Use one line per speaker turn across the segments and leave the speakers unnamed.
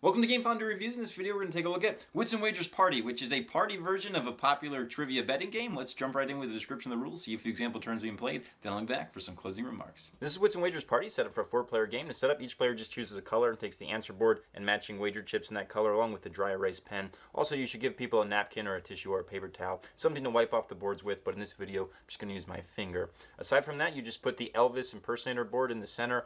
Welcome to Game Fondue Reviews. In this video, we're going to take a look at Wits and Wagers Party, which is a party version of a popular trivia betting game. Let's jump right in with a description of the rules, see a few example turns being played, then I'll be back for some closing remarks. This is Wits and Wagers Party, set up for a 4-player game. To set up, each player just chooses a color and takes the answer board and matching wager chips in that color along with the dry erase pen. Also, you should give people a napkin or a tissue or a paper towel, something to wipe off the boards with, but in this video, I'm just going to use my finger. Aside from that, you just put the Elvis impersonator board in the center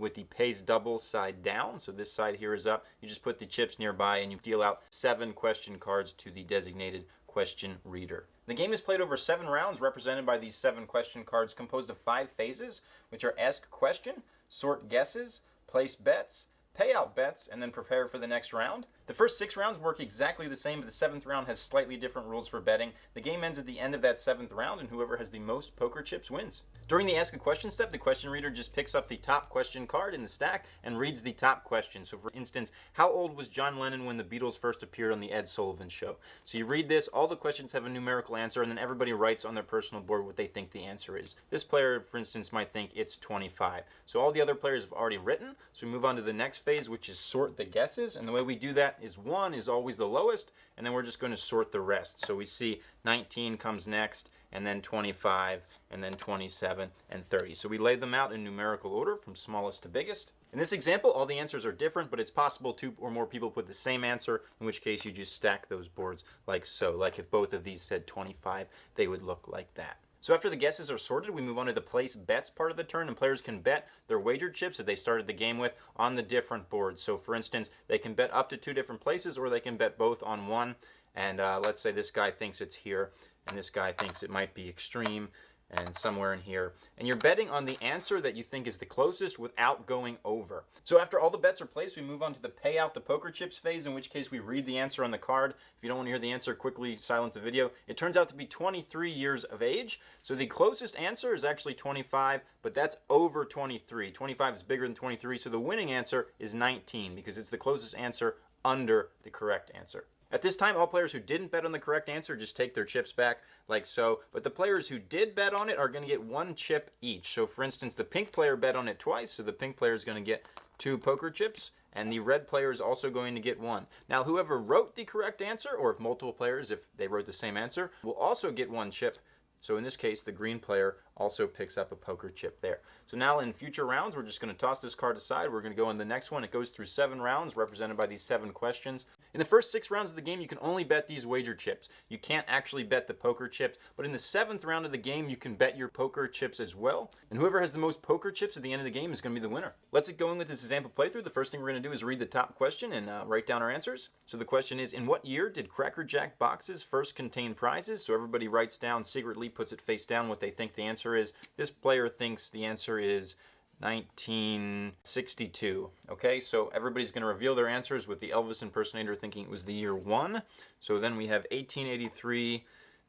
with the pays double side down. So this side here is up. You just put the chips nearby and you deal out 7 question cards to the designated question reader. The game is played over 7 rounds represented by these 7 question cards composed of 5 phases, which are ask question, sort guesses, place bets, pay out bets, and then prepare for the next round. The first 6 rounds work exactly the same, but the 7th round has slightly different rules for betting. The game ends at the end of that 7th round, and whoever has the most poker chips wins. During the ask a question step, the question reader just picks up the top question card in the stack and reads the top question. So for instance, how old was John Lennon when the Beatles first appeared on the Ed Sullivan Show? So you read this, all the questions have a numerical answer, and then everybody writes on their personal board what they think the answer is. This player, for instance, might think it's 25. So all the other players have already written, so we move on to the next phase, which is sort the guesses, and the way we do that is 1 is always the lowest, and then we're just going to sort the rest. So we see 19 comes next, and then 25, and then 27, and 30. So we lay them out in numerical order from smallest to biggest. In this example, all the answers are different, but it's possible 2 or more people put the same answer, in which case you just stack those boards like so. Like if both of these said 25, they would look like that. So after the guesses are sorted, we move on to the place bets part of the turn, and players can bet their wager chips that they started the game with on the different boards. So for instance, they can bet up to 2 different places, or they can bet both on one. And let's say this guy thinks it's here, and this guy thinks it might be extreme, and somewhere in here. And you're betting on the answer that you think is the closest without going over. So after all the bets are placed, we move on to the pay out the poker chips phase, in which case we read the answer on the card. If you don't want to hear the answer, quickly silence the video. It turns out to be 23 years of age. So the closest answer is actually 25, but that's over 23. 25 is bigger than 23, so the winning answer is 19 because it's the closest answer under the correct answer. At this time, all players who didn't bet on the correct answer just take their chips back, like so. But the players who did bet on it are going to get 1 chip each. So for instance, the pink player bet on it twice, so the pink player is going to get 2 poker chips, and the red player is also going to get 1. Now, whoever wrote the correct answer, or if multiple players, if they wrote the same answer, will also get 1 chip. So in this case, the green player also picks up a poker chip there. So now in future rounds, we're just going to toss this card aside. We're going to go in the next one. It goes through 7 rounds, represented by these 7 questions. In the first 6 rounds of the game, you can only bet these wager chips. You can't actually bet the poker chips, but in the 7th round of the game, you can bet your poker chips as well. And whoever has the most poker chips at the end of the game is going to be the winner. Let's get going with this example playthrough. The first thing we're going to do is read the top question and write down our answers. So the question is, in what year did Cracker Jack boxes first contain prizes? So everybody writes down, secretly puts it face down what they think the answer is. This player thinks the answer is 1962. Okay, so everybody's going to reveal their answers with the Elvis impersonator thinking it was the year 1. So then we have 1883,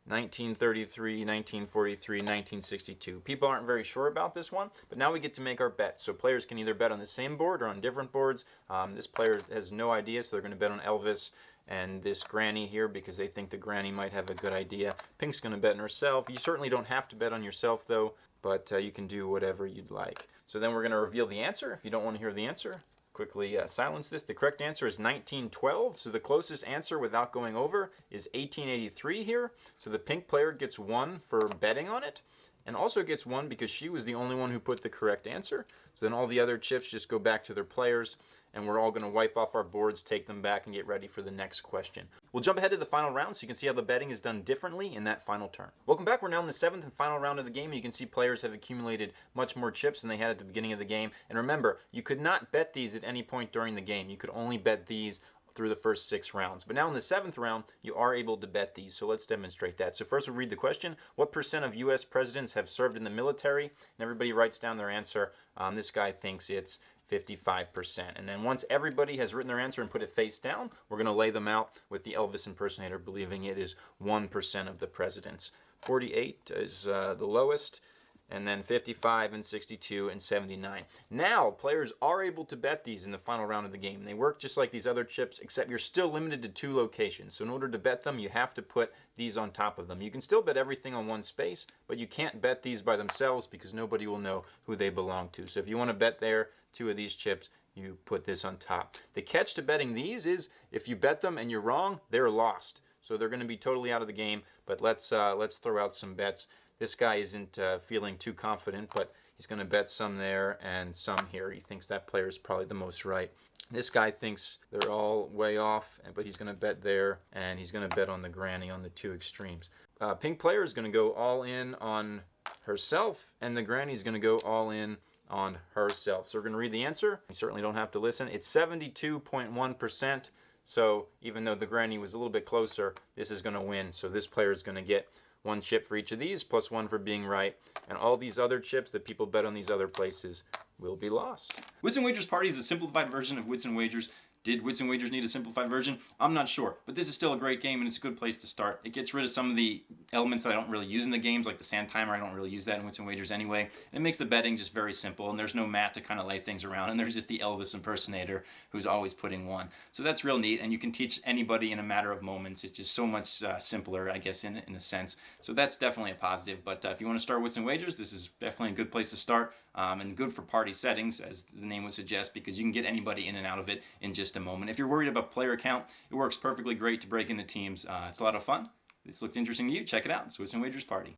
1933, 1943, 1962. People aren't very sure about this one, but now we get to make our bets. So players can either bet on the same board or on different boards. This player has no idea, so they're going to bet on Elvis and this granny here because they think the granny might have a good idea. Pink's going to bet on herself. You certainly don't have to bet on yourself though, but you can do whatever you'd like. So then we're going to reveal the answer. If you don't want to hear the answer, quickly silence this. The correct answer is 1912. So the closest answer without going over is 1883 here. So the pink player gets 1 for betting on it, and also gets 1 because she was the only one who put the correct answer. So then all the other chips just go back to their players, and we're all going to wipe off our boards, take them back, and get ready for the next question. We'll jump ahead to the final round so you can see how the betting is done differently in that final turn. Welcome back. We're now in the 7th and final round of the game. You can see players have accumulated much more chips than they had at the beginning of the game. And remember, you could not bet these at any point during the game. You could only bet these through the first 6 rounds. But now in the 7th round, you are able to bet these. So let's demonstrate that. So first we'll read the question. What % of US presidents have served in the military? And everybody writes down their answer. This guy thinks it's 55%. And then once everybody has written their answer and put it face down, we're going to lay them out with the Elvis impersonator believing it is 1% of the presidents. 48 is the lowest, and then 55 and 62 and 79. Now, players are able to bet these in the final round of the game. They work just like these other chips, except you're still limited to 2 locations. So in order to bet them, you have to put these on top of them. You can still bet everything on one space, but you can't bet these by themselves because nobody will know who they belong to. So if you want to bet there, 2 of these chips, you put this on top. The catch to betting these is if you bet them and you're wrong, they're lost. So they're going to be totally out of the game. But let's throw out some bets. This guy isn't feeling too confident, but he's going to bet some there and some here. He thinks that player is probably the most right. This guy thinks they're all way off, but he's going to bet there, and he's going to bet on the granny on the two extremes. Pink player is going to go all in on herself, and the granny is going to go all in on herself. So we're going to read the answer. You certainly don't have to listen. It's 72.1%. So even though the granny was a little bit closer, this is going to win. So this player is going to get 1 chip for each of these, plus 1 for being right. And all these other chips that people bet on these other places will be lost. Wits and Wagers Party is a simplified version of Wits and Wagers. Did Wits and Wagers need a simplified version? I'm not sure, but this is still a great game and it's a good place to start. It gets rid of some of the elements that I don't really use in the games, like the sand timer. I don't really use that in Wits and Wagers anyway. And it makes the betting just very simple, and there's no mat to kind of lay things around, and there's just the Elvis impersonator who's always putting 1. So that's real neat, and you can teach anybody in a matter of moments. It's just so much simpler, I guess, in a sense. So that's definitely a positive, but if you want to start Wits and Wagers, this is definitely a good place to start, and good for party settings, as the name would suggest, because you can get anybody in and out of it in just a moment. If you're worried about player count, it works perfectly great to break into teams. It's a lot of fun. This looked interesting to you. Check it out. It's Wits and Wagers Party.